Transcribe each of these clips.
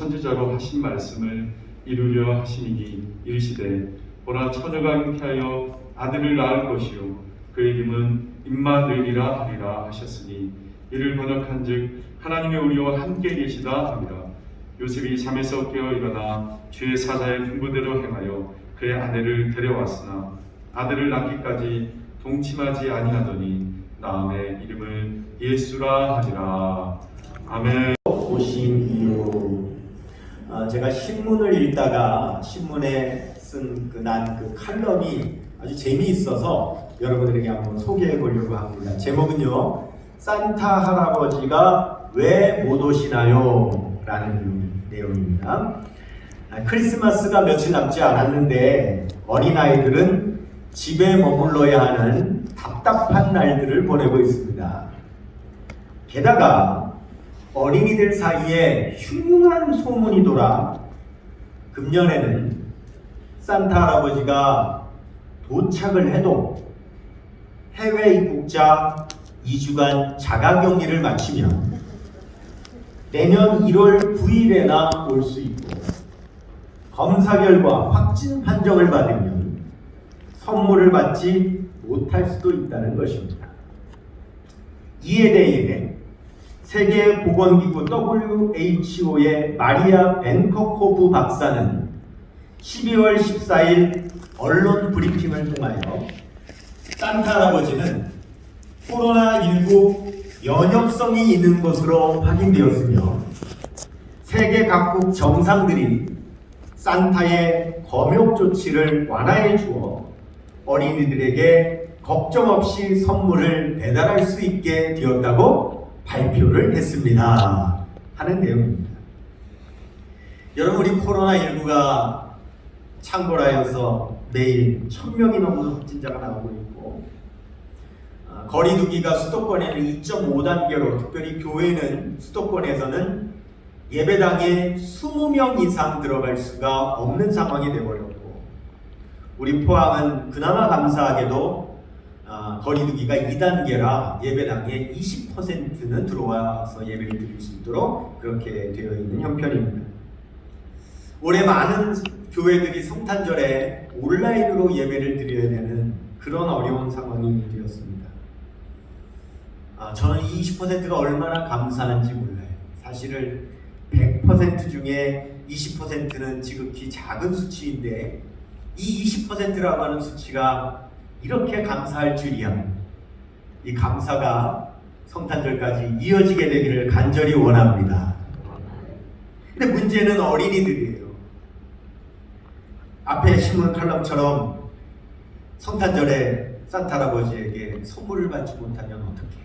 선지자로 하신 말씀을 이루려 하시니 이르시되 보라 처녀가 잉태하여 아들을 낳을 것이요 그의 이름은 임마누엘이라 하리라 하셨으니 이를 번역한즉 하나님의 우리와 함께 계시다 함이라. 요셉이 잠에서 깨어 일어나 주의 사자의 분부대로 행하여 그의 아내를 데려왔으나 아들을 낳기까지 동침하지 아니하더니 나음의 이름을 예수라 하리라. 아멘. 오신 이유. 제가 신문을 읽다가 신문에 쓴 그 칼럼이 아주 재미있어서 여러분들에게 한번 소개해 보려고 합니다. 제목은요, 산타 할아버지가 왜 못 오시나요? 라는 내용입니다. 크리스마스가 며칠 남지 않았는데 어린아이들은 집에 머물러야 하는 답답한 날들을 보내고 있습니다. 게다가 어린이들 사이에 흉흉한 소문이 돌아 금년에는 산타 할아버지가 도착을 해도 해외 입국자 2주간 자가격리를 마치면 내년 1월 9일에나 올 수 있고 검사 결과 확진 판정을 받으면 선물을 받지 못할 수도 있다는 것입니다. 이에 대해 세계보건기구 WHO의 마리아 벤커코브 박사는 12월 14일 언론 브리핑을 통하여 산타 할아버지는 코로나19 면역성이 있는 것으로 확인되었으며 세계 각국 정상들이 산타의 검역 조치를 완화해 주어 어린이들에게 걱정 없이 선물을 배달할 수 있게 되었다고 발표를 했습니다. 하는 내용입니다. 여러분, 우리 코로나19가 창궐하여서 매일 1000명이 넘는 확진자가 나오고 있고 거리두기가 수도권에는 2.5단계로 특별히 교회는 수도권에서는 예배당에 20명 이상 들어갈 수가 없는 상황이 되어버렸고 우리 포항은 그나마 감사하게도 거리두기가 2단계라 예배당에 20%는 들어와서 예배를 드릴 수 있도록 그렇게 되어 있는 형편입니다. 올해 많은 교회들이 성탄절에 온라인으로 예배를 드려야 되는 그런 어려운 상황이 되었습니다. 저는 이 20%가 얼마나 감사한지 몰라요. 사실은 100% 중에 20%는 지극히 작은 수치인데 이 20%라고 하는 수치가 이렇게 감사할 줄이야. 이 감사가 성탄절까지 이어지게 되기를 간절히 원합니다. 근데 문제는 어린이들이에요. 앞에 신문 칼럼처럼 성탄절에 산타 할아버지에게 선물을 받지 못하면 어떡해요?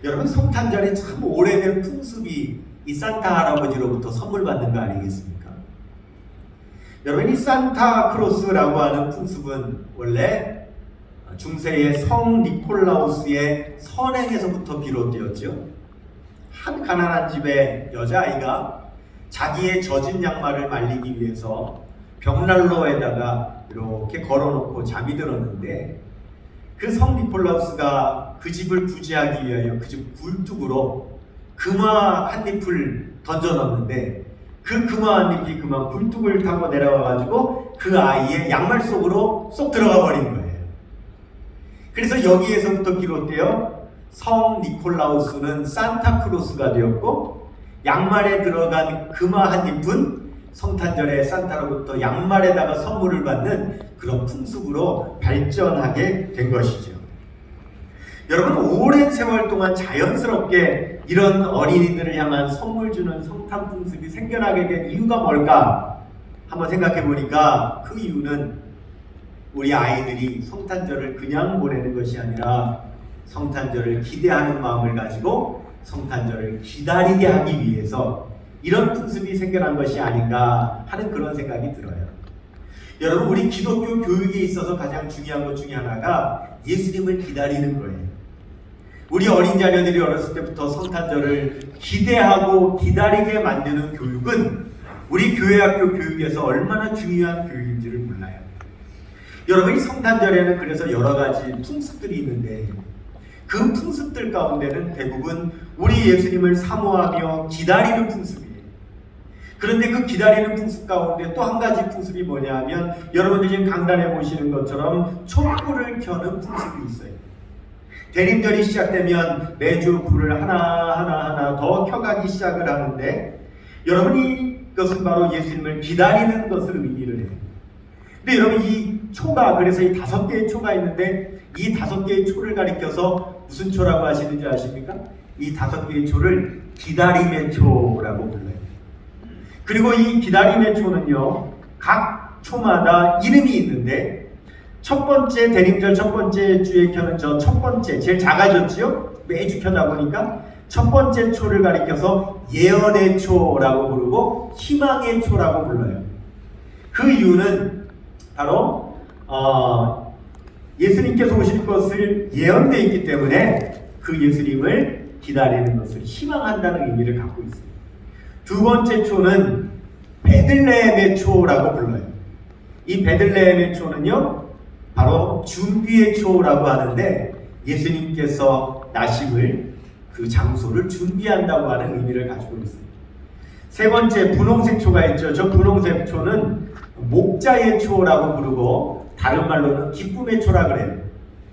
여러분, 성탄절에 참 오래된 풍습이 이 산타 할아버지로부터 선물 받는 거 아니겠습니까? 여러분, 이 산타크로스라고 하는 풍습은 원래 중세의 성 니콜라우스의 선행에서부터 비롯되었죠. 한 가난한 집의 여자아이가 자기의 젖은 양말을 말리기 위해서 벽난로에다가 이렇게 걸어놓고 잠이 들었는데 그 성 니콜라우스가 그 집을 구제하기 위하여 그 집 굴뚝으로 금화 한 잎을 던져 넣었는데 그 금화 한 잎이 그만 굴뚝을 타고 내려와가지고 그 아이의 양말 속으로 쏙 들어가 버린 거예요. 그래서 여기에서부터 비롯되어 성 니콜라우스는 산타크로스가 되었고 양말에 들어간 금화 한 잎은 성탄절에 산타로부터 양말에다가 선물을 받는 그런 풍습으로 발전하게 된 것이죠. 여러분, 오랜 세월 동안 자연스럽게 이런 어린이들을 향한 선물 주는 성탄 풍습이 생겨나게 된 이유가 뭘까? 한번 생각해 보니까 그 이유는 우리 아이들이 성탄절을 그냥 보내는 것이 아니라 성탄절을 기대하는 마음을 가지고 성탄절을 기다리게 하기 위해서 이런 풍습이 생겨난 것이 아닌가 하는 그런 생각이 들어요. 여러분, 우리 기독교 교육에 있어서 가장 중요한 것 중에 하나가 예수님을 기다리는 거예요. 우리 어린 자녀들이 어렸을 때부터 성탄절을 기대하고 기다리게 만드는 교육은 우리 교회학교 교육에서 얼마나 중요한 교육인지를 몰라요. 여러분, 이 성탄절에는 그래서 여러 가지 풍습들이 있는데 그 풍습들 가운데는 대부분 우리 예수님을 사모하며 기다리는 풍습이에요. 그런데 그 기다리는 풍습 가운데 또 한 가지 풍습이 뭐냐 하면 여러분들이 지금 강단에 보시는 것처럼 촛불을 켜는 풍습이 있어요. 대림절이 시작되면 매주 불을 하나 더 켜가기 시작을 하는데 여러분이 그것은 바로 예수님을 기다리는 것을 의미를 해요. 근데 여러분 이 초가 그래서 이 5개의 초가 있는데 이 5개의 초를 가리켜서 무슨 초라고 하시는지 아십니까? 이 5개의 초를 기다림의 초라고 불러요. 그리고 이 기다림의 초는요 각 초마다 이름이 있는데 첫 번째 대림절 첫 번째 주에 켜는 저 첫 번째 제일 작아졌지요? 매주 켜다 보니까 첫 번째 초를 가리켜서 예언의 초라고 부르고 희망의 초라고 불러요. 그 이유는 바로 예수님께서 오실 것을 예언되어 있기 때문에 그 예수님을 기다리는 것을 희망한다는 의미를 갖고 있습니다. 두 번째 초는 베들레헴의 초라고 불러요. 이 베들레헴의 초는요 바로 준비의 초라고 하는데 예수님께서 나심을 그 장소를 준비한다고 하는 의미를 가지고 있습니다. 세 번째 분홍색 초가 있죠. 저 분홍색 초는 목자의 초라고 부르고 다른 말로는 기쁨의 초라 그래요.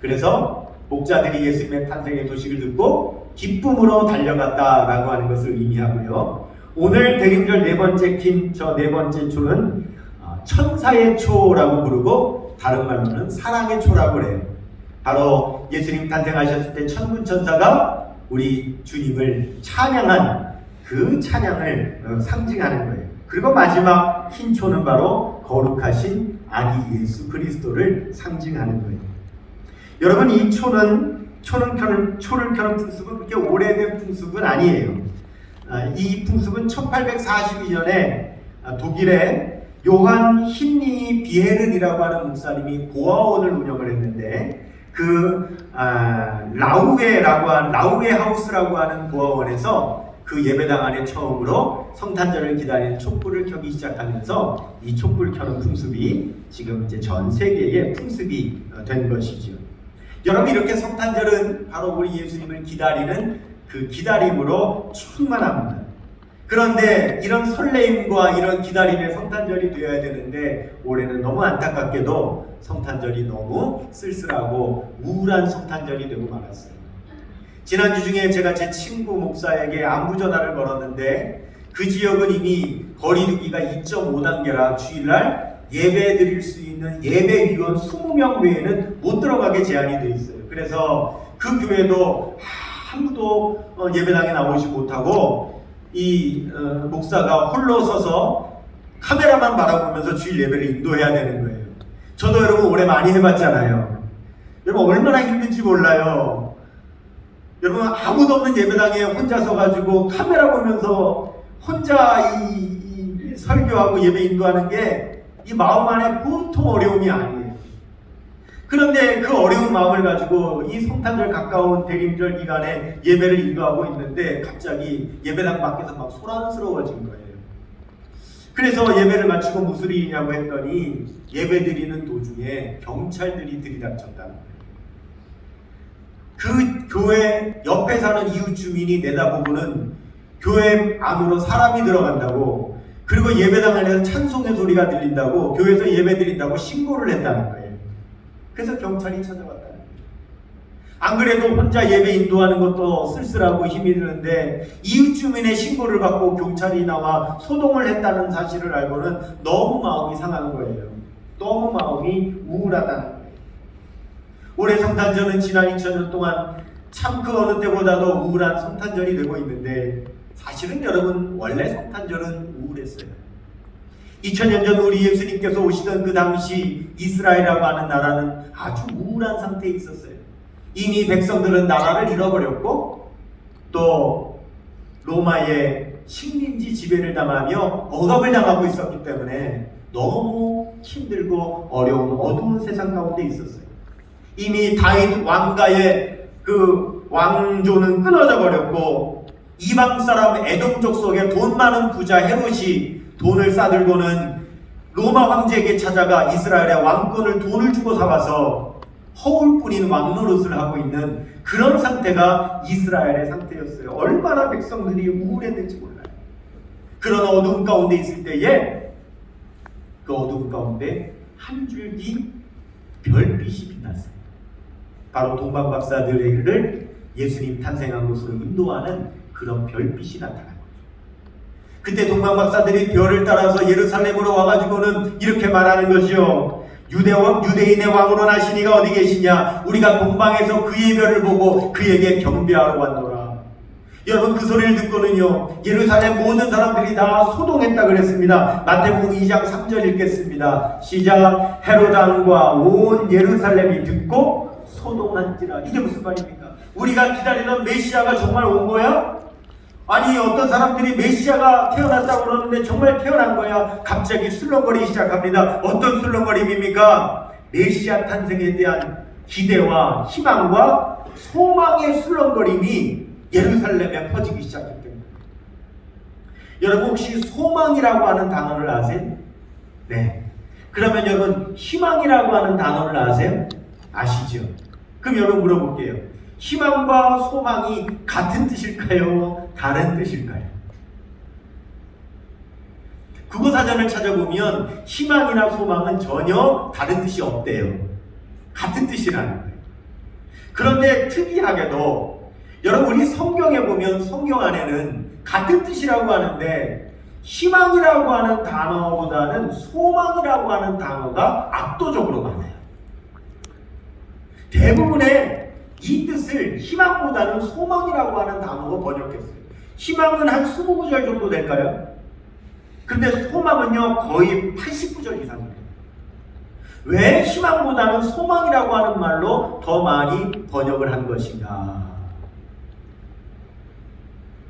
그래서 목자들이 예수님의 탄생의 소식을 듣고 기쁨으로 달려갔다라고 하는 것을 의미하고요. 오늘 대림절 네 번째 킨 저 네 번째 초는 천사의 초라고 부르고 다른 말로는 사랑의 초라고 그래요. 바로 예수님 탄생하셨을 때 천군 천사가 우리 주님을 찬양한 그 찬양을 상징하는 거예요. 그리고 마지막 흰 초는 바로 거룩하신 아기 예수 그리스도를 상징하는 거예요. 여러분 이 초를 켜는 풍습은 그렇게 오래된 풍습은 아니에요. 이 풍습은 1842년에 독일의 요한 힌리 비헤른이라고 하는 목사님이 고아원을 운영을 했는데 그 라우에 하우스라고 하는 고아원에서 그 예배당 안에 처음으로 성탄절을 기다리는 촛불을 켜기 시작하면서 이 촛불 켜는 풍습이 지금 이제 전 세계의 풍습이 된 것이죠. 여러분 이렇게 성탄절은 바로 우리 예수님을 기다리는 그 기다림으로 충만합니다. 그런데 이런 설레임과 이런 기다림의 성탄절이 되어야 되는데 올해는 너무 안타깝게도 성탄절이 너무 쓸쓸하고 우울한 성탄절이 되고 말았어요. 지난주 중에 제가 제 친구 목사에게 안부 전화를 걸었는데 그 지역은 이미 거리두기가 2.5단계라 주일날 예배 드릴 수 있는 예배위원 20명 외에는 못 들어가게 제한이 되어 있어요. 그래서 그 교회도 아무도 예배당에 나오지 못하고 이 목사가 홀로 서서 카메라만 바라보면서 주일 예배를 인도해야 되는 거예요. 저도 여러분 오래 많이 해봤잖아요. 여러분 얼마나 힘든지 몰라요. 여러분 아무도 없는 예배당에 혼자 서가지고 카메라 보면서 혼자 이 설교하고 예배 인도하는 게 이 마음 안에 보통 어려움이 아니에요. 그런데 그 어려운 마음을 가지고 이 성탄절 가까운 대림절 기간에 예배를 인도하고 있는데 갑자기 예배당 밖에서 막 소란스러워진 거예요. 그래서 예배를 마치고 무슨 일이냐고 했더니 예배 드리는 도중에 경찰들이 들이닥쳤다는 거예요. 그 교회 옆에 사는 이웃 주민이 내다보고는 교회 안으로 사람이 들어간다고, 그리고 예배당 안에서 찬송의 소리가 들린다고, 교회에서 예배 드린다고 신고를 했다는 거예요. 그래서 경찰이 찾아왔다는 거예요. 안 그래도 혼자 예배 인도하는 것도 쓸쓸하고 힘이 드는데 이웃 주민의 신고를 받고 경찰이 나와 소동을 했다는 사실을 알고는 너무 마음이 상한 거예요. 너무 마음이 우울하다는 거예요. 올해 성탄절은 지난 2000년 동안 참 그 어느 때보다도 우울한 성탄절이 되고 있는데 사실은 여러분 원래 성탄절은 우울했어요. 2000년 전 우리 예수님께서 오시던 그 당시 이스라엘이라고 하는 나라는 아주 우울한 상태에 있었어요. 이미 백성들은 나라를 잃어버렸고 또 로마의 식민지 지배를 당하며 억압을 당하고 있었기 때문에 너무 힘들고 어려운 어두운 세상 가운데 있었어요. 이미 다윗 왕가의 그 왕조는 끊어져 버렸고 이방 사람 에돔족 속에 돈 많은 부자 헤롯이 돈을 싸들고는 로마 황제에게 찾아가 이스라엘의 왕권을 돈을 주고 사와서 허울 뿐인 왕노릇을 하고 있는 그런 상태가 이스라엘의 상태였어요. 얼마나 백성들이 우울했는지 몰라요. 그런 어두운 가운데 있을 때에 그 어두운 가운데 한 줄기 별빛이 빛났어요. 바로 동방박사들을 예수님 탄생한 곳으로 인도하는 그런 별빛이 나타난 거죠. 그때 동방박사들이 별을 따라서 예루살렘으로 와가지고는 이렇게 말하는 것이요. 유대인의 왕으로 나신 이가 어디 계시냐? 우리가 동방에서 그의 별을 보고 그에게 경배하러 왔노라. 여러분, 그 소리를 듣고는요, 예루살렘 모든 사람들이 다 소동했다 그랬습니다. 마태복음 2장 3절 읽겠습니다. 시작. 헤롯 왕과 온 예루살렘이 듣고 소동한지라. 이게 무슨 말입니까? 우리가 기다리던 메시아가 정말 온 거야? 아니, 어떤 사람들이 메시아가 태어났다고 그러는데 정말 태어난 거야? 갑자기 술렁거리기 시작합니다. 어떤 술렁거림입니까? 메시아 탄생에 대한 기대와 희망과 소망의 술렁거림이 예루살렘에 퍼지기 시작했던 거예요. 여러분, 혹시 소망이라고 하는 단어를 아세요? 네. 그러면 여러분, 희망이라고 하는 단어를 아세요? 아시죠? 그럼 여러분 물어볼게요. 희망과 소망이 같은 뜻일까요? 다른 뜻일까요? 국어사전을 찾아보면 희망이나 소망은 전혀 다른 뜻이 없대요. 같은 뜻이라는 거예요. 그런데 특이하게도 여러분, 우리 성경에 보면 성경 안에는 같은 뜻이라고 하는데 희망이라고 하는 단어보다는 소망이라고 하는 단어가 압도적으로 많아요. 대부분의 이 뜻을 희망보다는 소망이라고 하는 단어로 번역했어요. 희망은 한 20구절 정도 될까요? 근데 소망은요, 거의 80구절 이상입니다. 왜 희망보다는 소망이라고 하는 말로 더 많이 번역을 한 것인가?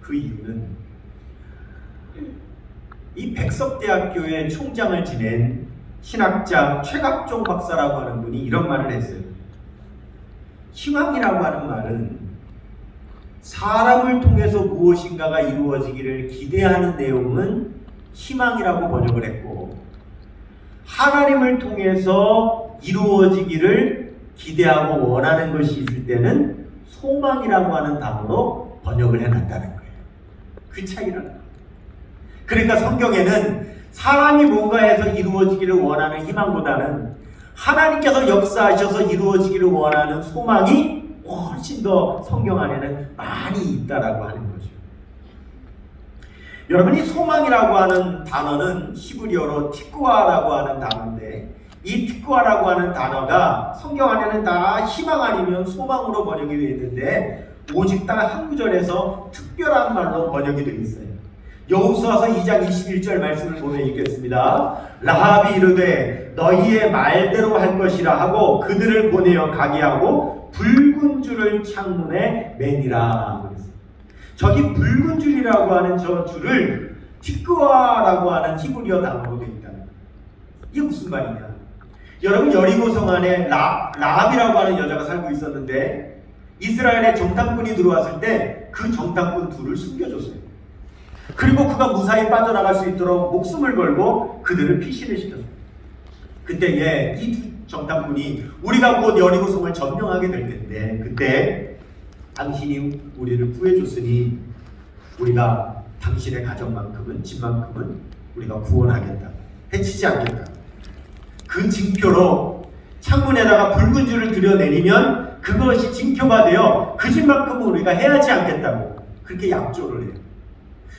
그 이유는 이 백석대학교의 총장을 지낸 신학자 최갑종 박사라고 하는 분이 이런 말을 했어요. 희망이라고 하는 말은 사람을 통해서 무엇인가가 이루어지기를 기대하는 내용은 희망이라고 번역을 했고, 하나님을 통해서 이루어지기를 기대하고 원하는 것이 있을 때는 소망이라고 하는 단어로 번역을 해놨다는 거예요. 그 차이라는 거예요. 그러니까 성경에는 사람이 뭔가에서 이루어지기를 원하는 희망보다는 하나님께서 역사하셔서 이루어지기를 원하는 소망이 훨씬 더 성경 안에는 많이 있다라고 하는 거죠. 여러분이 소망이라고 하는 단어는 히브리어로 티쿠아라고 하는 단어인데, 이 티쿠아라고 하는 단어가 성경 안에는 다 희망 아니면 소망으로 번역이 되어 있는데 오직 딱 한 구절에서 특별한 말로 번역이 되어 있어요. 여호수아서 2장 21절 말씀을 보면 읽겠습니다. 라합이 이르되 너희의 말대로 할 것이라 하고 그들을 보내어 가게 하고 붉은 줄을 창문에 매니라. 저기 붉은 줄이라고 하는 저 줄을 티크와라고 하는 히브리어 단어로 되어 있다는 거예요. 이게 무슨 말이냐? 여러분, 여리고성 안에 라합이라고 하는 여자가 살고 있었는데 이스라엘에 정탐꾼이 들어왔을 때 그 정탐꾼 둘을 숨겨줬어요. 그리고 그가 무사히 빠져나갈 수 있도록 목숨을 걸고 그들을 피신을 시켰어요. 그때에 이 두 정탐꾼이 우리가 곧 여리고성을 점령하게 될 텐데 그때 당신이 우리를 구해줬으니 우리가 당신의 가정만큼은 집만큼은 우리가 구원하겠다. 해치지 않겠다. 그 징표로 창문에다가 붉은 줄을 들여내리면 그것이 징표가 되어 그 집만큼은 우리가 해하지 않겠다고 그렇게 약조를 해요.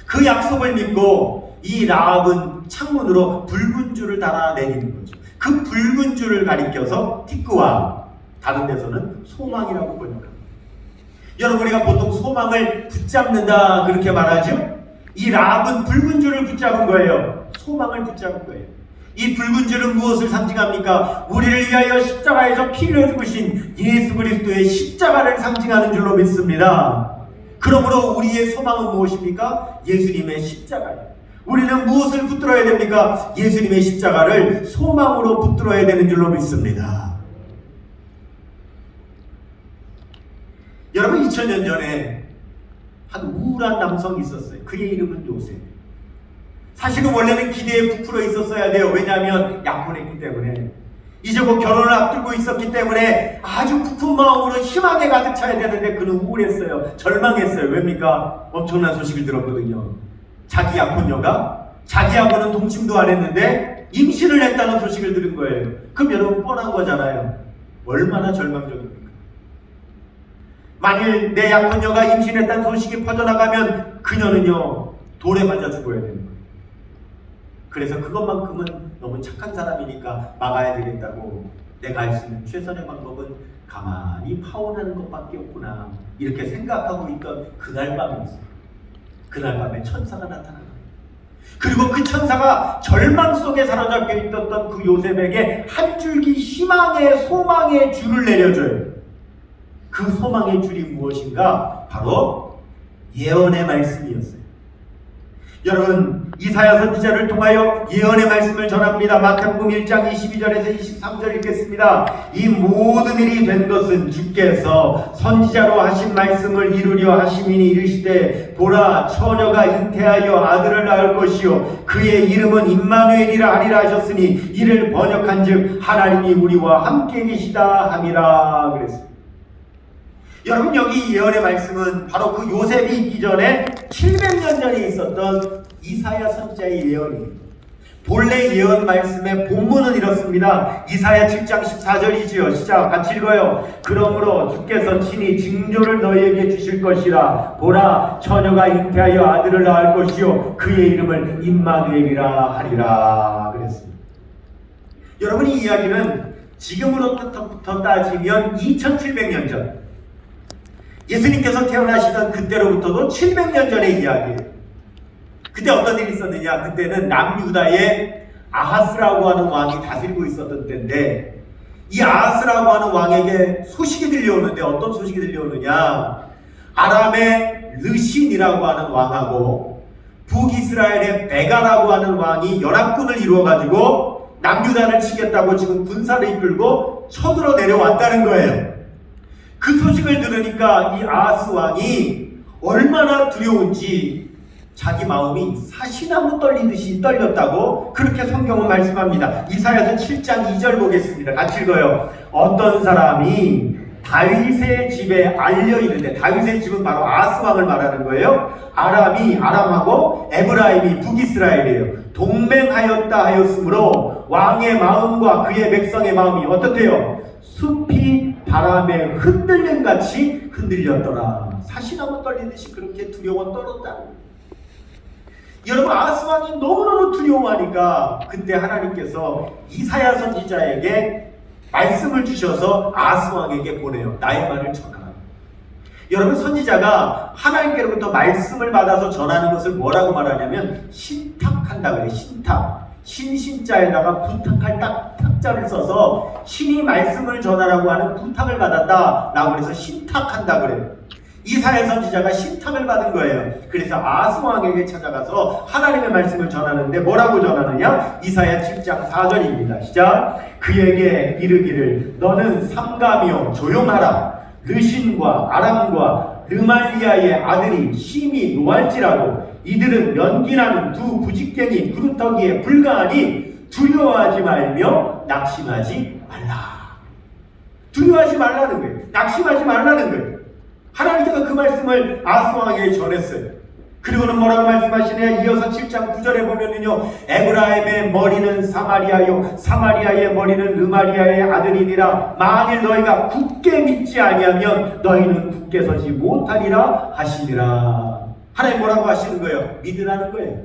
그 약속을 믿고 이 라합은 창문으로 붉은 줄을 달아내리는 거죠. 그 붉은 줄을 가리켜서 티크와, 다른 데서는 소망이라고 번역합니다. 여러분, 우리가 보통 소망을 붙잡는다 그렇게 말하죠? 이 라합은 붉은 줄을 붙잡은 거예요. 소망을 붙잡은 거예요. 이 붉은 줄은 무엇을 상징합니까? 우리를 위하여 십자가에서 피를 죽으신 예수 그리스도의 십자가를 상징하는 줄로 믿습니다. 그러므로 우리의 소망은 무엇입니까? 예수님의 십자가예요. 우리는 무엇을 붙들어야 됩니까? 예수님의 십자가를 소망으로 붙들어야 되는 줄로 믿습니다. 여러분, 2000년 전에 한 우울한 남성이 있었어요. 그의 이름은 요셉. 사실은 원래는 기대에 부풀어 있었어야 돼요. 왜냐하면 약혼했기 때문에. 이제 곧 결혼을 앞두고 있었기 때문에 아주 부푼 마음으로 희망에 가득 차야 되는데 그는 우울했어요. 절망했어요. 왜입니까? 엄청난 소식을 들었거든요. 자기 약혼녀가 자기하고는 동침도 안 했는데 임신을 했다는 소식을 들은 거예요. 그럼 여러분 뻔한 거잖아요. 얼마나 절망적입니까? 만일 내 약혼녀가 임신했다는 소식이 퍼져나가면 그녀는요 돌에 맞아 죽어야 되는 거예요. 그래서 그것만큼은 너무 착한 사람이니까 막아야 되겠다고 내가 할 수 있는 최선의 방법은 가만히 파혼하는 것밖에 없구나 이렇게 생각하고 있던 그날 밤이 있어요. 그날 밤에 천사가 나타나요. 그리고 그 천사가 절망 속에 사로잡혀 있었던 그 요셉에게 한 줄기 희망의 소망의 줄을 내려줘요. 그 소망의 줄이 무엇인가? 바로 예언의 말씀이었어요. 여러분, 이사야 선지자를 통하여 예언의 말씀을 전합니다. 마태복음 1장 22절에서 23절 읽겠습니다. 이 모든 일이 된 것은 주께서 선지자로 하신 말씀을 이루려 하심이니 이르시되 보라 처녀가 잉태하여 아들을 낳을 것이요 그의 이름은 임마누엘이라 하리라 하셨으니 이를 번역한즉 하나님이 우리와 함께 계시다 함이라 그랬습니다. 여러분, 여기 예언의 말씀은 바로 그 요셉이 있기 전에 700년 전에 있었던 이사야 선지자의 예언이에요. 본래 예언 말씀의 본문은 이렇습니다. 이사야 7장 14절이지요. 시작 같이 읽어요. 그러므로 주께서 친히 징조를 너희에게 주실 것이라. 보라 처녀가 잉태하여 아들을 낳을 것이요 그의 이름을 임마누엘이라 하리라 그랬습니다. 여러분, 이 이야기는 지금으로부터 따지면 2700년 전 예수님께서 태어나시던 그때로부터도 700년 전의 이야기예요. 그때 어떤 일이 있었느냐? 그때는 남유다의 아하스라고 하는 왕이 다스리고 있었던 때인데 이 아하스라고 하는 왕에게 소식이 들려오는데 어떤 소식이 들려오느냐? 아람의 르신이라고 하는 왕하고 북이스라엘의 베가라고 하는 왕이 연합군을 이루어가지고 남유다를 치겠다고 지금 군사를 이끌고 쳐들어 내려왔다는 거예요. 그 소식을 들으니까 이 아하스 왕이 얼마나 두려운지 자기 마음이 사시나무 떨리듯이 떨렸다고 그렇게 성경은 말씀합니다. 이사야서 7장 2절 보겠습니다. 같이 읽어요. 어떤 사람이 다윗의 집에 알려 이르되, 다윗의 집은 바로 아하스 왕을 말하는 거예요. 아람하고 에브라임이 북이스라엘이에요. 동맹하였다 하였으므로 왕의 마음과 그의 백성의 마음이 어떻대요? 숲이 바람에 흔들림 같이 흔들렸더라. 사시나무 떨리듯이 그렇게 두려워 떨었다. 여러분, 아하스 왕이 너무너무 두려워하니까 그때 하나님께서 이사야 선지자에게 말씀을 주셔서 아하스 왕에게 보내요. 나의 말을 전하라. 여러분, 선지자가 하나님께로부터 말씀을 받아서 전하는 것을 뭐라고 말하냐면 신탁한다 그래요. 신탁. 신자에다가 부탁할 탁자를 써서 신이 말씀을 전하라고 하는 부탁을 받았다라고 해서 신탁한다 그래요. 이사야 선지자가 신탁을 받은 거예요. 그래서 아하스 왕에게 찾아가서 하나님의 말씀을 전하는데 뭐라고 전하느냐? 이사야 7장 4절입니다. 시작. 그에게 이르기를 너는 삼가며 조용하라. 르신과 아람과 르말리아의 아들이 심히 노할지라도 이들은 연기나는 두 부직갱이 그루터기에 불과하니 두려워하지 말며 낙심하지 말라. 두려워하지 말라는 거예요. 낙심하지 말라는 거예요. 하나님께서 그 말씀을 아하스 왕에게 전했어요. 그리고는 뭐라고 말씀하시냐? 이어서 7장 9절에 보면은요, 에브라임의 머리는 사마리아요 사마리아의 머리는 르마리아의 아들이니라. 만일 너희가 굳게 믿지 아니하면 너희는 굳게 서지 못하리라 하시니라. 하나님 뭐라고 하시는 거예요? 믿으라는 거예요.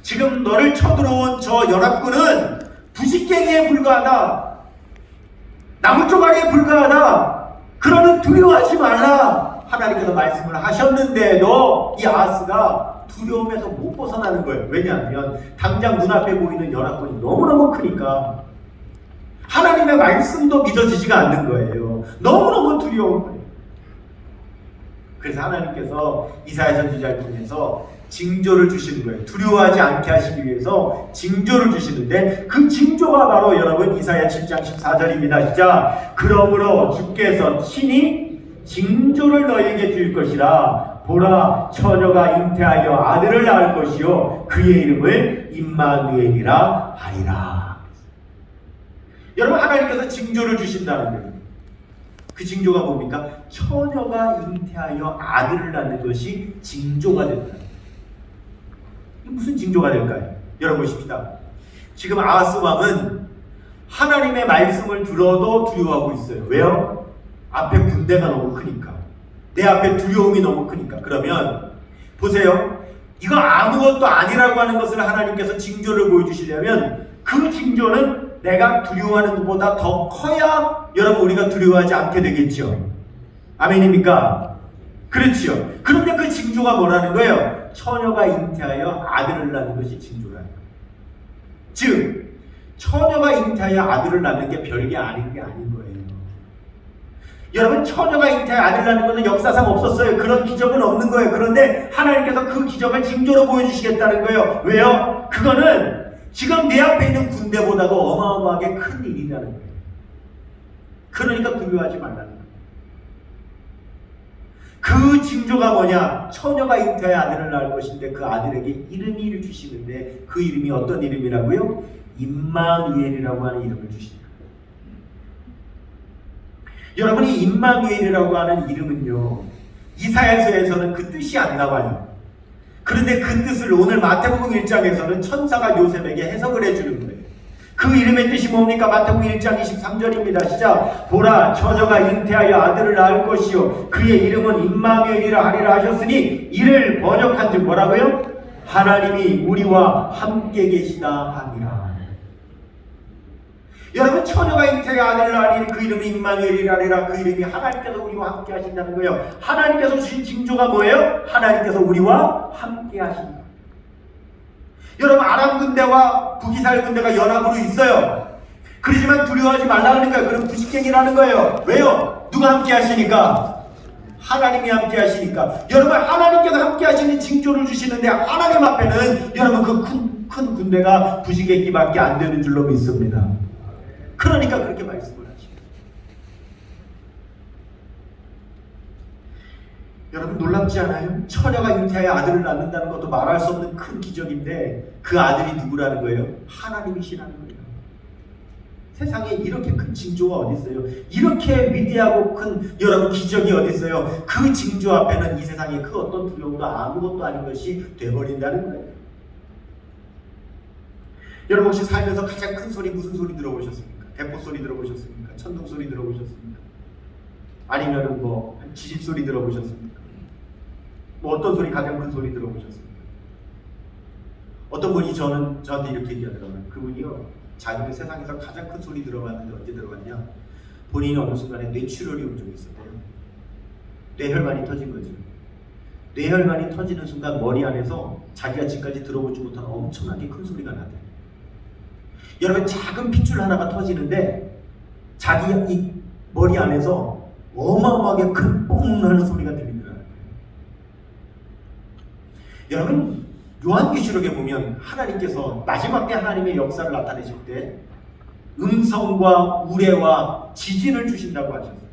지금 너를 쳐들어온 저 연합군은 부식갱이에 불과하다. 나무 조각에 불과하다. 그러니 두려워하지 말라. 하나님께서 말씀을 하셨는데도 이 아하스가 두려움에서 못 벗어나는 거예요. 왜냐하면 당장 눈앞에 보이는 연합군이 너무너무 크니까 하나님의 말씀도 믿어지지가 않는 거예요. 너무너무 두려운 거예요. 그래서 하나님께서 이사야 선지자를 통해서 징조를 주시는 거예요. 두려워하지 않게 하시기 위해서 징조를 주시는데 그 징조가 바로 여러분 이사야 7장 14절입니다. 시작. 그러므로 주께서 친히 징조를 너희에게 줄 것이라. 보라 처녀가 잉태하여 아들을 낳을 것이요 그의 이름을 임마누엘이라 하리라. 여러분, 하나님께서 징조를 주신다는 거예요. 그 징조가 뭡니까? 처녀가 잉태하여 아들을 낳는 것이 징조가 된다. 무슨 징조가 될까요? 열어보십시다. 지금 아하스 왕은 하나님의 말씀을 들어도 두려워하고 있어요. 왜요? 앞에 군대가 너무 크니까. 내 앞에 두려움이 너무 크니까. 그러면 보세요. 이거 아무것도 아니라고 하는 것을 하나님께서 징조를 보여주시려면 그 징조는 내가 두려워하는 것보다 더 커야 여러분 우리가 두려워하지 않게 되겠죠. 아멘입니까? 그렇지요. 그런데 그 징조가 뭐라는 거예요? 처녀가 잉태하여 아들을 낳는 것이 징조라는 거예요. 즉 처녀가 잉태하여 아들을 낳는 게 별게 아닌 게 아닌 거예요. 여러분 처녀가 잉태하여 아들을 낳는 것은 역사상 없었어요. 그런 기적은 없는 거예요. 그런데 하나님께서 그 기적을 징조로 보여주시겠다는 거예요. 왜요? 그거는 지금 내 앞에 있는 군대보다도 어마어마하게 큰 일이라는 거예요. 그러니까 두려워하지 말라는 거예요. 그 징조가 뭐냐? 처녀가 잉태하여 아들을 낳을 것인데 그 아들에게 이름을 주시는데 그 이름이 어떤 이름이라고요? 임마누엘이라고 하는 이름을 주신다. 여러분이 임마누엘이라고 하는 이름은요, 이사야서에서는 그 뜻이 안 나와요. 그런데 그 뜻을 오늘 마태복음 1장에서는 천사가 요셉에게 해석을 해주는 거예요. 그 이름의 뜻이 뭡니까? 마태복음 1장 23절입니다. 시작. 보라, 처녀가 잉태하여 아들을 낳을 것이요 그의 이름은 임마누엘이라 하리라 하셨으니 이를 번역한즉 뭐라고요? 하나님이 우리와 함께 계시다 하니라. 여러분 처녀가 잉태하여 아들을 낳으니 그 이름이 임마누엘이라 하리라. 그 이름이 하나님께서 우리와 함께 하신다는 거예요. 하나님께서 주신 징조가 뭐예요? 하나님께서 우리와 함께 하신다. 여러분 아람 군대와 북이스라엘 군대가 연합으로 있어요. 그러지만 두려워하지 말라는 거예요. 그럼 부식행이라는 거예요. 왜요? 누가 함께 하시니까? 하나님이 함께 하시니까. 여러분 하나님께서 함께 하시는 징조를 주시는데 하나님 앞에는 여러분 그 큰 군대가 부식행기밖에 안 되는 줄로 믿습니다. 그러니까 그렇게 말씀을 하시죠. 여러분 놀랍지 않아요? 처녀가 잉태하여 아들을 낳는다는 것도 말할 수 없는 큰 기적인데 그 아들이 누구라는 거예요? 하나님이시라는 거예요. 세상에 이렇게 큰 징조가 어디 있어요? 이렇게 위대하고 큰 여러분 기적이 어디 있어요? 그 징조 앞에는 이 세상에 그 어떤 두려움도 아무것도 아닌 것이 돼버린다는 거예요. 여러분 혹시 살면서 가장 큰 소리 무슨 소리 들어보셨습니까? 대포 소리 들어보셨습니까? 천둥 소리 들어보셨습니까? 아니면은 뭐 지진 소리 들어보셨습니까? 뭐 어떤 소리 가장 큰 소리 들어보셨습니까? 어떤 분이 저한테 이렇게 얘기하더라고요. 그분이요 자기는 세상에서 가장 큰 소리 들어봤는데 언제 들어봤냐? 본인이 어느 순간에 뇌출혈이 온 적이 있었대요. 뇌혈관이 터진 거죠. 뇌혈관이 터지는 순간 머리 안에서 자기가 지금까지 들어보지 못한 엄청나게 큰 소리가 나대요. 여러분 작은 핏줄 하나가 터지는데 자기 이 머리 안에서 어마어마하게 큰 뽕 하는 소리가 들리더라고요. 여러분 요한계시록에 보면 하나님께서 마지막 때 하나님의 역사를 나타내실 때 음성과 우레와 지진을 주신다고 하셨어요.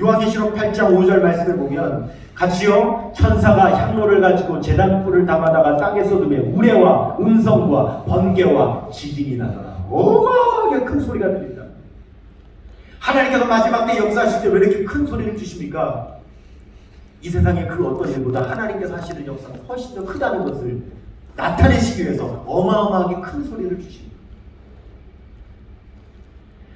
요한계시록 8장 5절 말씀을 보면 같이요 천사가 향로를 가지고 제단불을 담아다가 땅에 쏟으며 우레와 음성과 번개와 지진이 나더라. 어마어마하게 큰 소리가 들린다. 하나님께서 마지막 때 역사하실 때 왜 이렇게 큰 소리를 주십니까? 이 세상의 그 어떤 일보다 하나님께서 하시는 역사가 훨씬 더 크다는 것을 나타내시기 위해서 어마어마하게 큰 소리를 주십니다.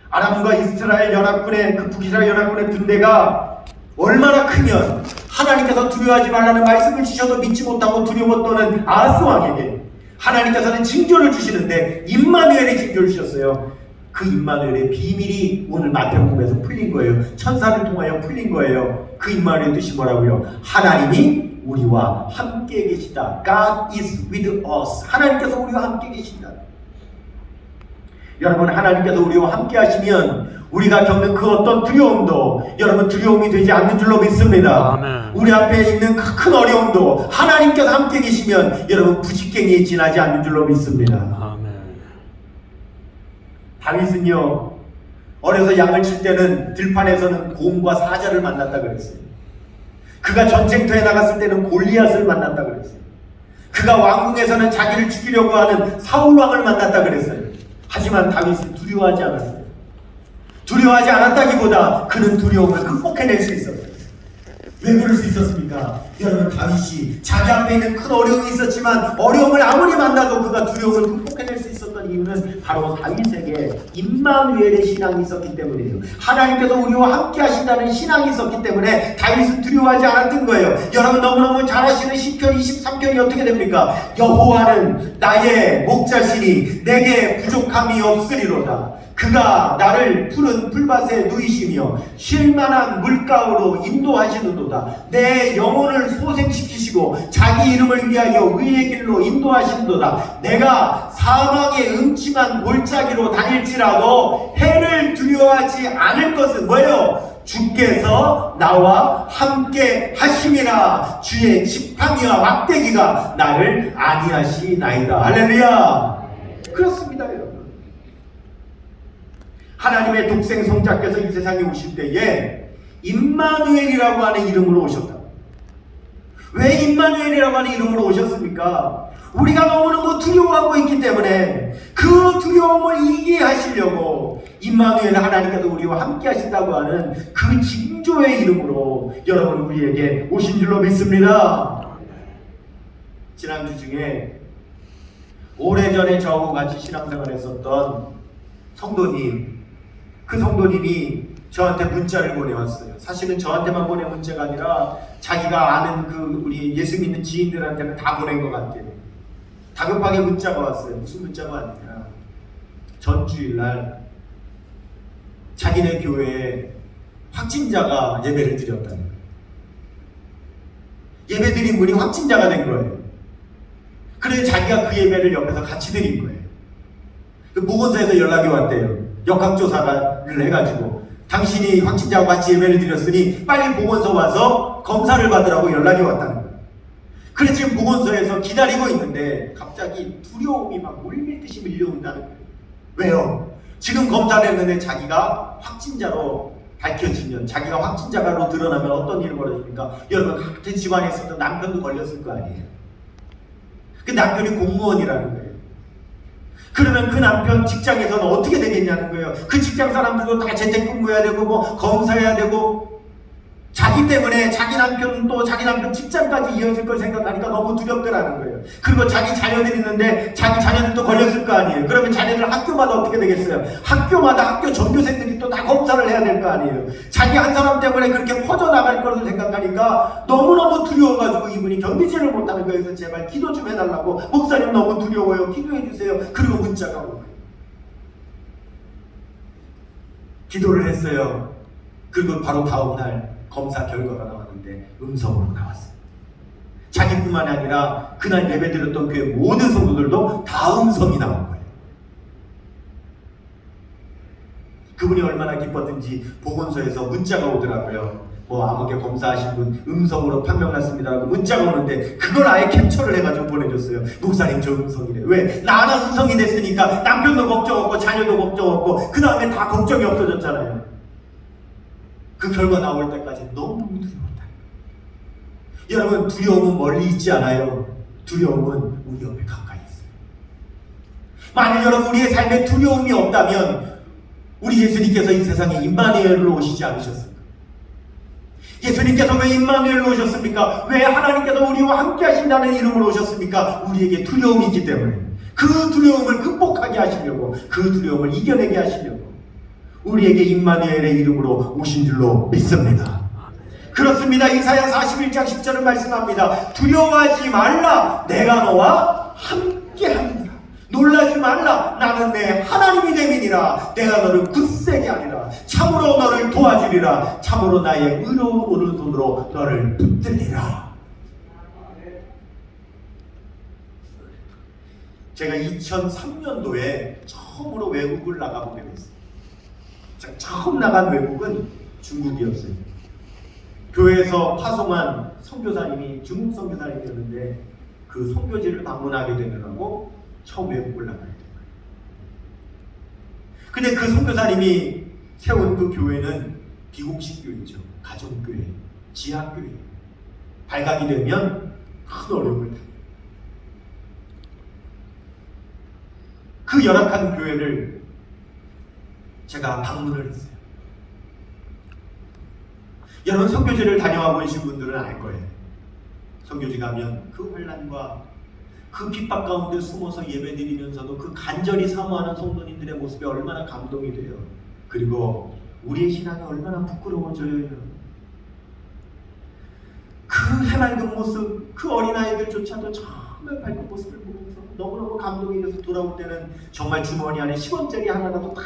아람과 이스라엘 연합군의 그 북이스라엘 연합군의 군대가 얼마나 크면 하나님께서 두려워하지 말라는 말씀을 주셔도 믿지 못하고 두려워 떠는 아하스 왕에게 하나님께서는 징조를 주시는데 임마누엘의 징조를 주셨어요. 그 임마누엘의 비밀이 오늘 마태복음에서 풀린 거예요. 천사를 통하여 풀린 거예요. 그 임마누엘의 뜻이 뭐라고요? 하나님이 우리와 함께 계시다. God is with us. 하나님께서 우리와 함께 계신다. 여러분 하나님께서 우리와 함께 하시면 우리가 겪는 그 어떤 두려움도 여러분 두려움이 되지 않는 줄로 믿습니다. 아멘. 우리 앞에 있는 그 큰 어려움도 하나님께서 함께 계시면 여러분 부식행위에 지나지 않는 줄로 믿습니다. 아멘. 다윗은요 어려서 양을 칠 때는 들판에서는 곰과 사자를 만났다 그랬어요. 그가 전쟁터에 나갔을 때는 골리앗을 만났다 그랬어요. 그가 왕궁에서는 자기를 죽이려고 하는 사울 왕을 만났다 그랬어요. 하지만 다윗은 두려워하지 않았어요. 두려워하지 않았다기보다 그는 두려움을 극복해낼 수 있었어요. 왜 그럴 수 있었습니까? 여러분, 다윗이 자기 앞에 있는 큰 어려움이 있었지만 어려움을 아무리 만나도 그가 두려움을 극복해낼 수 있었던 이유는 바로 다윗에게 임마누엘의 신앙이 있었기 때문이에요. 하나님께서 우리와 함께 하신다는 신앙이 있었기 때문에 다윗은 두려워하지 않았던 거예요. 여러분, 너무너무 잘 아시는 시편 23편이 어떻게 됩니까? 여호와는 나의 목자시니 내게 부족함이 없으리로다. 그가 나를 푸른 풀밭에 누이시며 쉴만한 물가로 인도하시는도다. 내 영혼을 소생시키시고 자기 이름을 위하여 의의 길로 인도하시는도다. 내가 사망의 음침한 골짜기로 다닐지라도 해를 두려워하지 않을 것은 뭐예요? 주께서 나와 함께 하심이라. 주의 지팡이와 막대기가 나를 안위하시나이다. 할렐루야. 그렇습니다, 여러분. 하나님의 독생 성자께서 이 세상에 오실 때에 임마누엘이라고 하는 이름으로 오셨다. 왜 임마누엘이라고 하는 이름으로 오셨습니까? 우리가 너무너무 두려워하고 있기 때문에 그 두려움을 이기게 하시려고 임마누엘, 하나님께서 우리와 함께 하신다고 하는 그 징조의 이름으로 여러분 우리에게 오신 줄로 믿습니다. 지난주 중에 오래전에 저하고 같이 신앙생활 했었던 성도님, 그 성도님이 저한테 문자를 보내왔어요. 사실은 저한테만 보낸 문자가 아니라 자기가 아는 그 우리 예수 믿는 지인들한테는 다 보낸 것 같아요. 다급하게 문자가 왔어요. 무슨 문자가 왔냐? 전주일날 자기네 교회에 확진자가 예배를 드렸다는 거예요. 예배 드린 분이 확진자가 된 거예요. 그래서 자기가 그 예배를 옆에서 같이 드린 거예요. 그 보건소에서 연락이 왔대요. 역학조사를 해가지고 당신이 확진자하고 같이 예배를 드렸으니 빨리 보건소 와서 검사를 받으라고 연락이 왔다는 거예요. 그래서 지금 보건소에서 기다리고 있는데 갑자기 두려움이 막 물밀듯이 밀려온다는 거예요. 왜요? 지금 검사를 했는데 자기가 확진자로 밝혀지면, 자기가 확진자로 드러나면 어떤 일이 벌어집니까? 여러분, 같은 집안에 있었던 남편도 걸렸을 거 아니에요. 그 남편이 공무원이라는 거예요. 그러면 그 남편 직장에서는 어떻게 되겠냐는 거예요. 그 직장 사람들도 다 재택근무해야 되고 뭐 검사해야 되고, 자기 때문에 자기 남편도 자기 남편 직장까지 이어질 걸 생각하니까 너무 두렵더라는 거예요. 그리고 자기 자녀들이 있는데 자기 자녀들도 걸렸을 거 아니에요. 그러면 자녀들 학교마다 어떻게 되겠어요? 학교마다 학교 전교생들이 또 다 검사를 해야 될 거 아니에요. 자기 한 사람 때문에 그렇게 퍼져나갈 거를 생각하니까 너무너무 두려워가지고 이분이 견디지를 못하는 거예요. 그래서 제발 기도 좀 해달라고, 목사님 너무 두려워요, 기도해 주세요. 그리고 문자가 온 거예요. 기도를 했어요. 그리고 바로 다음날 검사 결과가 나왔는데 음성으로 나왔어요. 자기뿐만 아니라 그날 예배드렸던 교회 모든 성도들도 다 음성이 나온 거예요. 그분이 얼마나 기뻤든지 보건소에서 문자가 오더라고요. 뭐 아무개 검사하신 분 음성으로 판명났습니다라고 문자가 오는데 그걸 아예 캡처를 해가지고 보내줬어요. 목사님 저 음성이래. 왜? 나 하나 음성이 됐으니까 남편도 걱정 없고 자녀도 걱정 없고 그 다음에 다 걱정이 없어졌잖아요. 그 결과 나올 때까지 너무 두려웠다. 여러분, 두려움은 멀리 있지 않아요. 두려움은 우리 옆에 가까이 있어요. 만약 여러분 우리의 삶에 두려움이 없다면 우리 예수님께서 이 세상에 임마누엘로 오시지 않으셨습니까? 예수님께서 왜 임마누엘로 오셨습니까? 왜 하나님께서 우리와 함께 하신다는 이름으로 오셨습니까? 우리에게 두려움이 있기 때문에, 그 두려움을 극복하게 하시려고, 그 두려움을 이겨내게 하시려고 우리에게 임마누엘의 이름으로 오신 줄로 믿습니다. 그렇습니다. 이사야 41장 10절은 말씀합니다. 두려워하지 말라, 내가 너와 함께합니다. 놀라지 말라, 나는 내 하나님이 됨이니라. 내가 너를 굳세게 하리라. 참으로 너를 도와주리라. 참으로 나의 의로운 오른손으로 너를 붙들리라. 제가 2003년도에 처음으로 외국을 나가보게 됐어요. 처음 나간 외국은 중국이었어요. 교회에서 파송한 선교사님이 중국 선교사님이었는데 그 선교지를 방문하게 되느라고 처음 외국을 나가게 된 거예요. 근데 그 선교사님이 세운 그 교회는 비공식 교회죠. 가정교회, 지하교회. 발각이 되면 큰 어려움을 당해요. 그 열악한 교회를 제가 방문을 했어요. 여러분 선교지를 다녀와 보신 분들은 알 거예요. 선교지 가면 그 환난과 그 핍박 가운데 숨어서 예배드리면서도 그 간절히 사모하는 성도님들의 모습이 얼마나 감동이 돼요. 그리고 우리의 신앙이 얼마나 부끄러워져요. 그 해맑은 모습, 그 어린아이들조차도 정말 밝은 모습을 보면서 너무너무 감동이 돼서 돌아올 때는 정말 주머니 안에 10원짜리 하나라도 다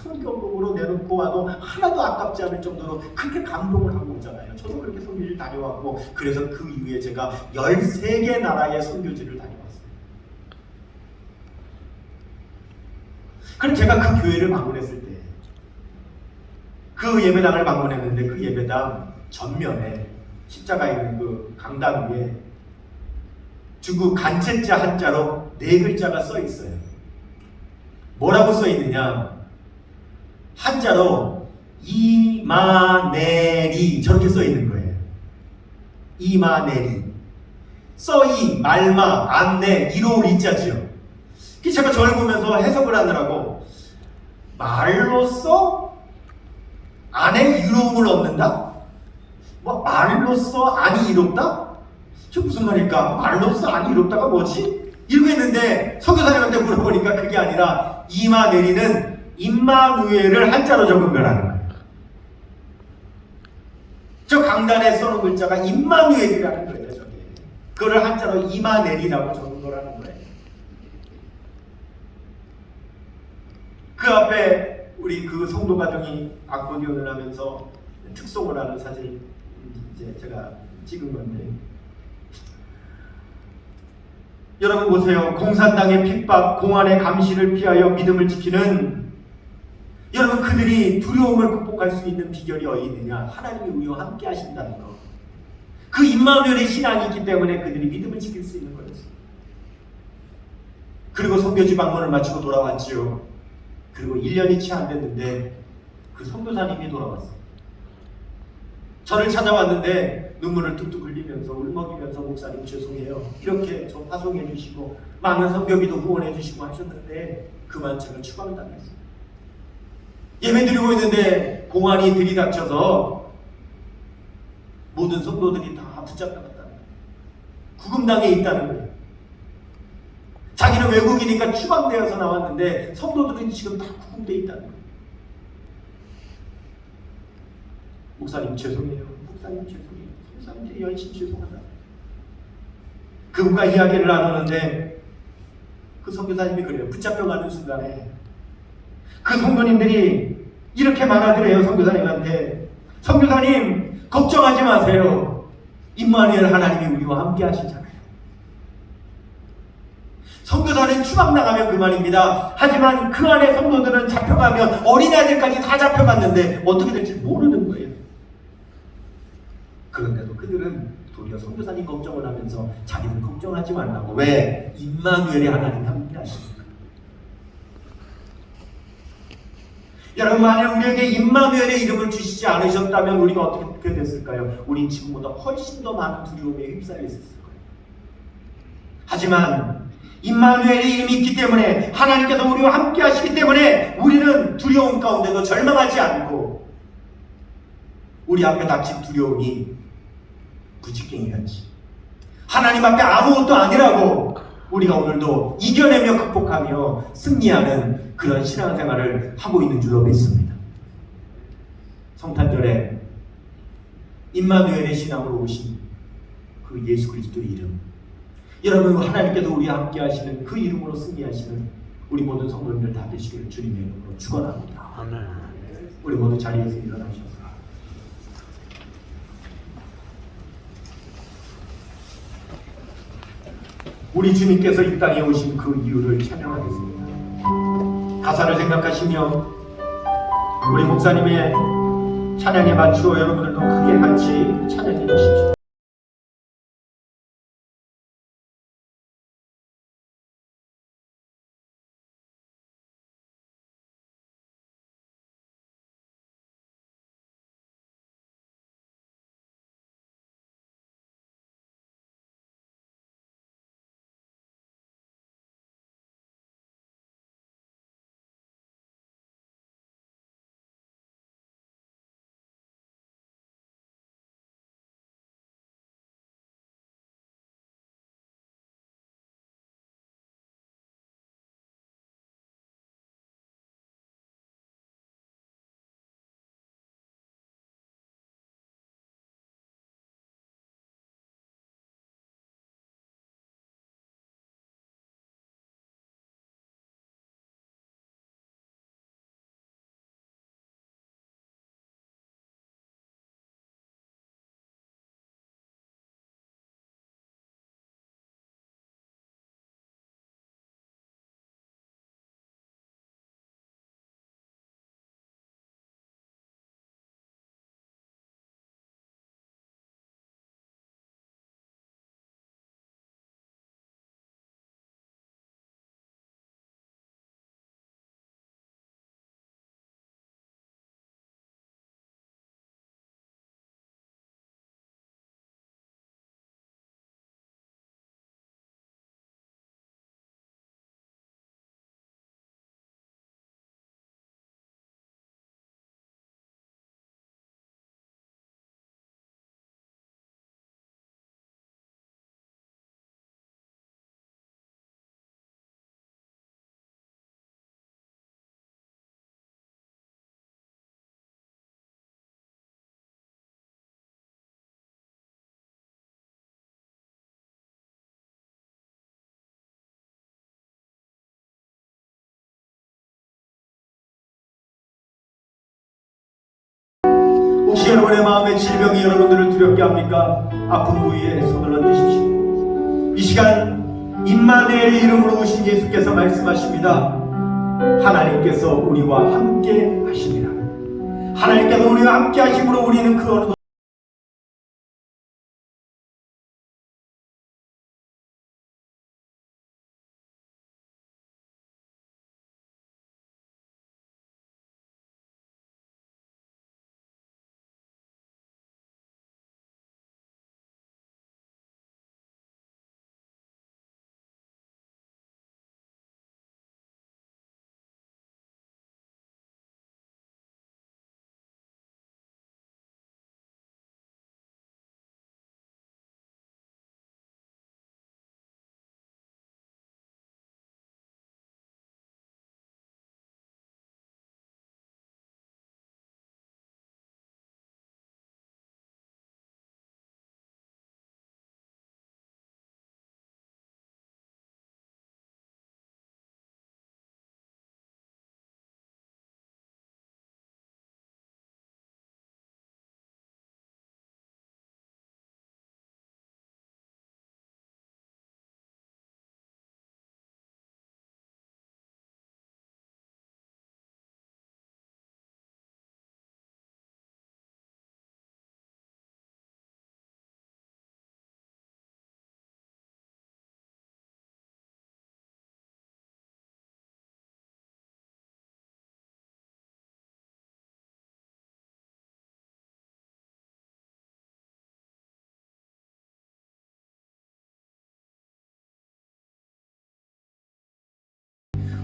선교금으로 내놓고 와도 하나도 아깝지 않을 정도로 그렇게 감동을 하고 오잖아요. 저도 그렇게 선교지를 다녀왔고, 그래서 그 이후에 제가 13개 나라의 선교지를 다녀왔어요. 그럼 제가 그 교회를 방문했을 때, 그 예배당을 방문했는데 그 예배당 전면에 십자가 있는 그 강당 위에 중국 간체자 한자로 4글자가 써 있어요. 뭐라고 써 있느냐? 한자로 이마네리 저렇게 써 있는 거예요. 이마네리. 써이, 말마, 안내, 이로울 이자지요. 제가 저를 보면서 해석을 하느라고 말로써 안에 이로움을 얻는다? 뭐 말로써 안이 이롭다? 저 무슨 말일까? 말로써 안이 이롭다가 뭐지? 이러고 있는데 선교사님한테 물어보니까 그게 아니라 이마네리는 임마누엘을 한자로 적은 거라는 거예요. 저 강단에 써놓은 글자가 임마누엘이라는 거예요. 저게. 그걸 한자로 이마네리라고 적은 거라는 거예요. 그 앞에 우리 그 성도 가정이 아코디언을 하면서 특송을 하는 사진 이제 제가 찍은 건데, 여러분 보세요. 공산당의 핍박, 공안의 감시를 피하여 믿음을 지키는 여러분, 그들이 두려움을 극복할 수 있는 비결이 어디 있느냐? 하나님이 우리와 함께 하신다는 것. 그 임마누엘의 신앙이 있기 때문에 그들이 믿음을 지킬 수 있는 거였어요. 그리고 선교지 방문을 마치고 돌아왔지요. 그리고 1년이 채 안 됐는데 그 선교사님이 돌아왔어요. 저를 찾아왔는데 눈물을 뚝뚝 흘리면서 울먹이면서 목사님 죄송해요. 이렇게 저 파송해 주시고 많은 선교비도 후원해 주시고 하셨는데 그만 제가 추방당했어요. 예배 드리고 있는데 공안이 들이닥쳐서 모든 성도들이 다 붙잡혀갔다는 거예요. 구금당에 있다는 거예요. 자기는 외국이니까 추방되어서 나왔는데 성도들은 지금 다 구금되어 있다는 거예요. 목사님 죄송해요. 목사님 죄송해요. 목사님께 열심히 죄송하다. 그분과 이야기를 나누는데 그 선교사님이 그래요. 붙잡혀가는 순간에 그 성도님들이 이렇게 말하더래요. 선교사님한테. 선교사님 걱정하지 마세요. 임마누엘 하나님이 우리와 함께 하시잖아요. 선교사는 추방당하면 그만입니다. 하지만 그 안에 성도들은 잡혀가면 어린아이들까지 다 잡혀갔는데 어떻게 될지 모르는 거예요. 그런데도 그들은 도리어 선교사님 걱정을 하면서 자기는 걱정하지 말라고. 왜? 임마누엘이 하나님 함께 하시니까. 여러분, 만약 우리에게 임마누엘의 이름을 주시지 않으셨다면 우리가 어떻게 됐을까요? 우린 지금보다 훨씬 더 많은 두려움에 휩싸여 있었을 거예요. 하지만 임마누엘의 이름이 있기 때문에, 하나님께서 우리와 함께 하시기 때문에 우리는 두려움 가운데도 절망하지 않고 우리 앞에 닥친 두려움이 부직갱이같이 하나님 앞에 아무것도 아니라고 우리가 오늘도 이겨내며 극복하며 승리하는 그런 신앙생활을 하고 있는 줄로 믿습니다. 성탄절에 임마누엘의 신앙으로 오신 그 예수 그리스도의 이름, 여러분 하나님께서 우리와 함께 하시는 그 이름으로 승리하시는 우리 모든 성도님들 다 되시기를 주님의 이름으로 축원합니다. 아멘. 우리 모두 자리에서 일어나셔서 우리 주님께서 이 땅에 오신 그 이유를 찬양하겠습니다. 가사를 생각하시며 우리 목사님의 찬양에 맞추어 여러분들도 크게 같이 찬양해 주십시오. 혹시 여러분의 마음에 질병이 여러분들을 두렵게 합니까? 아픈 부위에 손을 얹으십시오. 이 시간 임마누엘의 이름으로 오신 예수께서 말씀하십니다. 하나님께서 우리와 함께 하십니다. 하나님께서 우리와 함께 하심으로 우리는 그 어느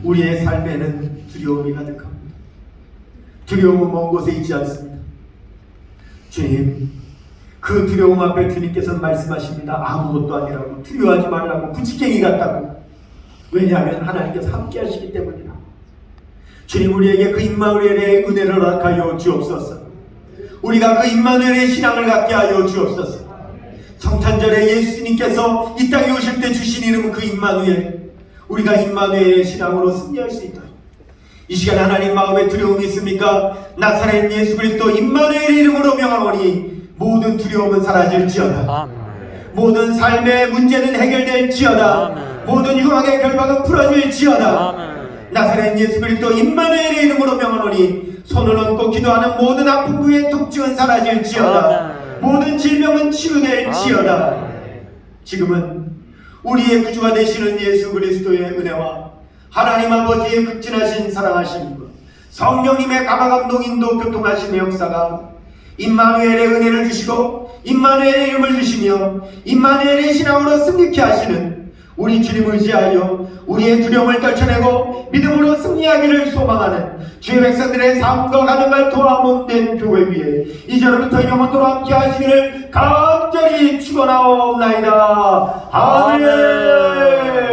우리의 삶에는 두려움이 가득합니다. 두려움은 먼 곳에 있지 않습니다. 주님, 그 두려움 앞에 주님께서는 말씀하십니다. 아무것도 아니라고, 두려워하지 말라고, 부지깽이 같다고. 왜냐하면 하나님께서 함께 하시기 때문이라. 주님, 우리에게 그 임마누엘의 은혜를 허락하여 주옵소서. 우리가 그 임마누엘의 신앙을 갖게 하여 주옵소서. 성탄절에 예수님께서 이 땅에 오실 때 주신 이름은 그 임마누엘. 우리가 임마누엘의 신앙으로 승리할 수 있다. 이 시간 하나님 마음에 두려움이 있습니까? 나사렛 예수 그리스도 임마누엘의 이름으로 명하오니 모든 두려움은 사라질지어다. 아멘. 모든 삶의 문제는 해결될지어다. 아멘. 모든 유황의 결박은 풀어질지어다. 아멘. 나사렛 예수 그리스도 임마누엘의 이름으로 명하오니 손을 얹고 기도하는 모든 아픈 부의 통증은 사라질지어다. 아멘. 모든 질병은 치유될지어다. 아멘. 지금은 우리의 구주가 되시는 예수 그리스도의 은혜와 하나님 아버지의 극진하신 사랑하심과 성령님의 가마감동 인도 교통하심의 역사가 임마누엘의 은혜를 주시고 임마누엘의 이름을 주시며 임마누엘의 신앙으로 승리케 하시는 우리 주님을 의지하여 우리의 두려움을 떨쳐내고 믿음으로 승리하기를 소망하는 주의 백성들의 삶과 가정을 도와몬된 교회 위에 이제로부터 영원토록 함께 하시기를 간절히 축원하옵나이다. 아멘.